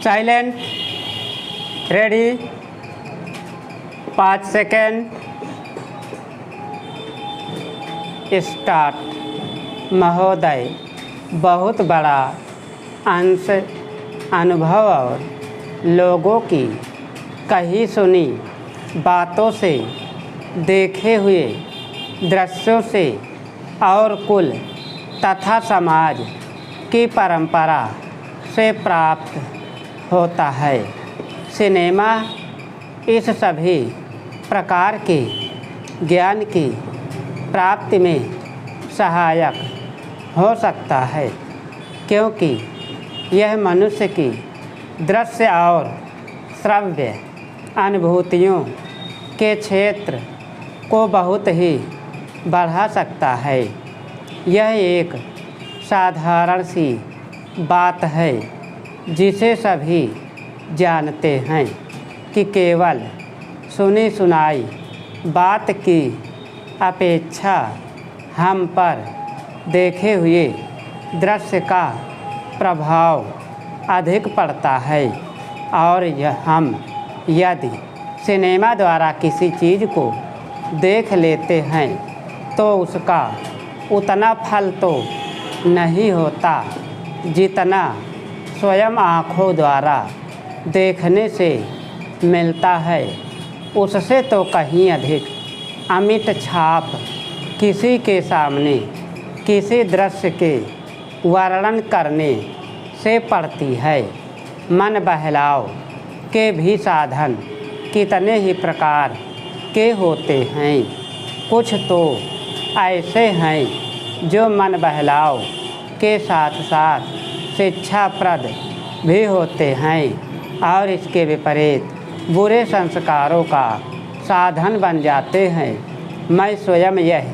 Silent, ready, 5 second, start. महोदय, बहुत बड़ा अंश अनुभव और लोगों की कही सुनी बातों से, देखे हुए दृश्यों से और कुल तथा समाज की परंपरा से प्राप्त होता है। सिनेमा इस सभी प्रकार के ज्ञान की प्राप्ति में सहायक हो सकता है, क्योंकि यह मनुष्य की दृश्य और श्रव्य अनुभूतियों के क्षेत्र को बहुत ही बढ़ा सकता है। यह एक साधारण सी बात है जिसे सभी जानते हैं कि केवल सुनी सुनाई बात की अपेक्षा हम पर देखे हुए दृश्य का प्रभाव अधिक पड़ता है, और हम यदि सिनेमा द्वारा किसी चीज़ को देख लेते हैं तो उसका उतना फल तो नहीं होता जितना स्वयं आँखों द्वारा देखने से मिलता है। उससे तो कहीं अधिक अमिट छाप किसी के सामने किसी दृश्य के वर्णन करने से पड़ती है। मन बहलाव के भी साधन कितने ही प्रकार के होते हैं। कुछ तो ऐसे हैं जो मन बहलाव के साथ साथ शिक्षाप्रद भी होते हैं, और इसके विपरीत बुरे संस्कारों का साधन बन जाते हैं। मैं स्वयं यह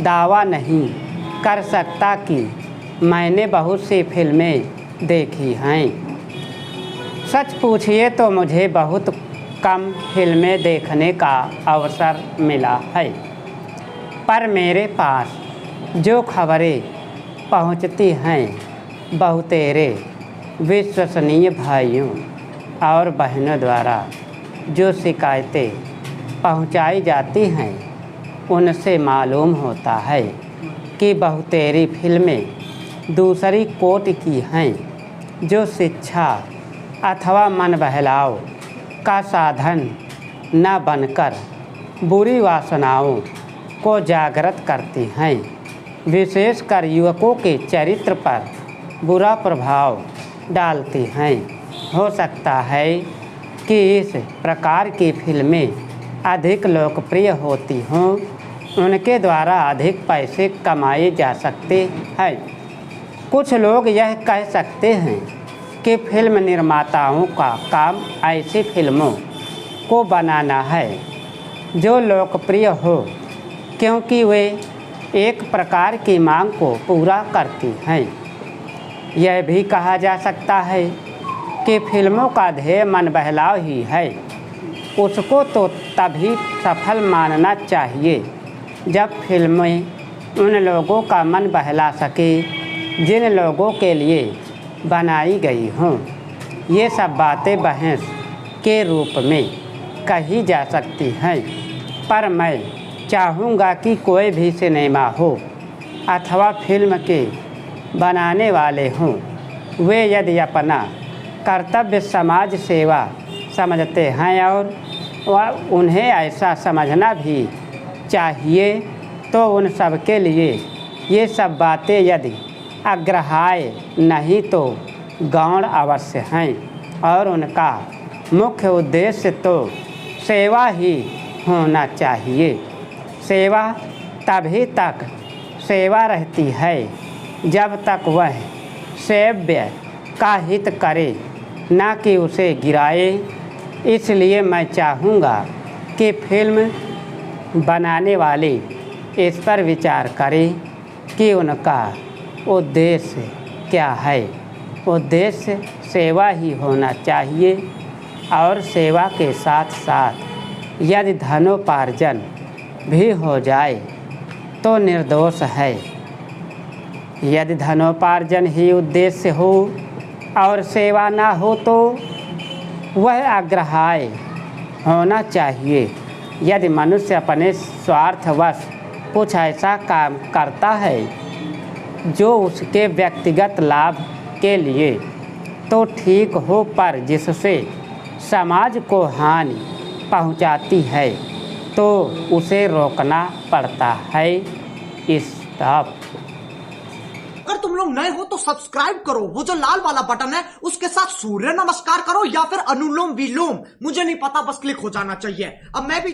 दावा नहीं कर सकता कि मैंने बहुत सी फिल्में देखी हैं। सच पूछिए तो मुझे बहुत कम फिल्में देखने का अवसर मिला है, पर मेरे पास जो खबरें पहुंचती हैं बहुतेरे विश्वसनीय भाइयों और बहनों द्वारा जो शिकायतें पहुंचाई जाती हैं, उनसे मालूम होता है कि बहुतेरी फिल्में दूसरी कोटि की हैं, जो शिक्षा अथवा मन बहलाव का साधन न बनकर बुरी वासनाओं को जागृत करती हैं, विशेषकर युवकों के चरित्र पर बुरा प्रभाव डालती हैं। हो सकता है कि इस प्रकार की फिल्में अधिक लोकप्रिय होती हों, उनके द्वारा अधिक पैसे कमाए जा सकते हैं। कुछ लोग यह कह सकते हैं कि फिल्म निर्माताओं का काम ऐसी फिल्मों को बनाना है जो लोकप्रिय हो, क्योंकि वे एक प्रकार की मांग को पूरा करती हैं। यह भी कहा जा सकता है कि फिल्मों का ध्येय मन बहलाव ही है। उसको तो तभी सफल मानना चाहिए जब फिल्में उन लोगों का मन बहला सके जिन लोगों के लिए बनाई गई हों। ये सब बातें बहस के रूप में कही जा सकती हैं, पर मैं चाहूँगा कि कोई भी सिनेमा हो अथवा फिल्म के बनाने वाले हों, वे यदि अपना कर्तव्य समाज सेवा समझते हैं और उन्हें ऐसा समझना भी चाहिए, तो उन सब के लिए ये सब बातें यदि अग्राह्य नहीं तो गौण अवश्य हैं, और उनका मुख्य उद्देश्य तो सेवा ही होना चाहिए। सेवा तभी तक सेवा रहती है जब तक वह सेव्य का हित करे, न कि उसे गिराए। इसलिए मैं चाहूँगा कि फिल्म बनाने वाले इस पर विचार करें कि उनका उद्देश्य क्या है। उद्देश्य सेवा ही होना चाहिए, और सेवा के साथ साथ यदि धनोपार्जन भी हो जाए तो निर्दोष है। यदि धनोपार्जन ही उद्देश्य हो और सेवा ना हो तो वह आग्रहाय होना चाहिए। यदि मनुष्य अपने स्वार्थवश कुछ ऐसा काम करता है जो उसके व्यक्तिगत लाभ के लिए तो ठीक हो, पर जिससे समाज को हानि पहुंचाती है तो उसे रोकना पड़ता है। स्टॉप। अगर तुम लोग नए हो तो सब्सक्राइब करो, वो जो लाल वाला बटन है उसके साथ सूर्य नमस्कार करो या फिर अनुलोम विलोम, मुझे नहीं पता, बस क्लिक हो जाना चाहिए। अब मैं भी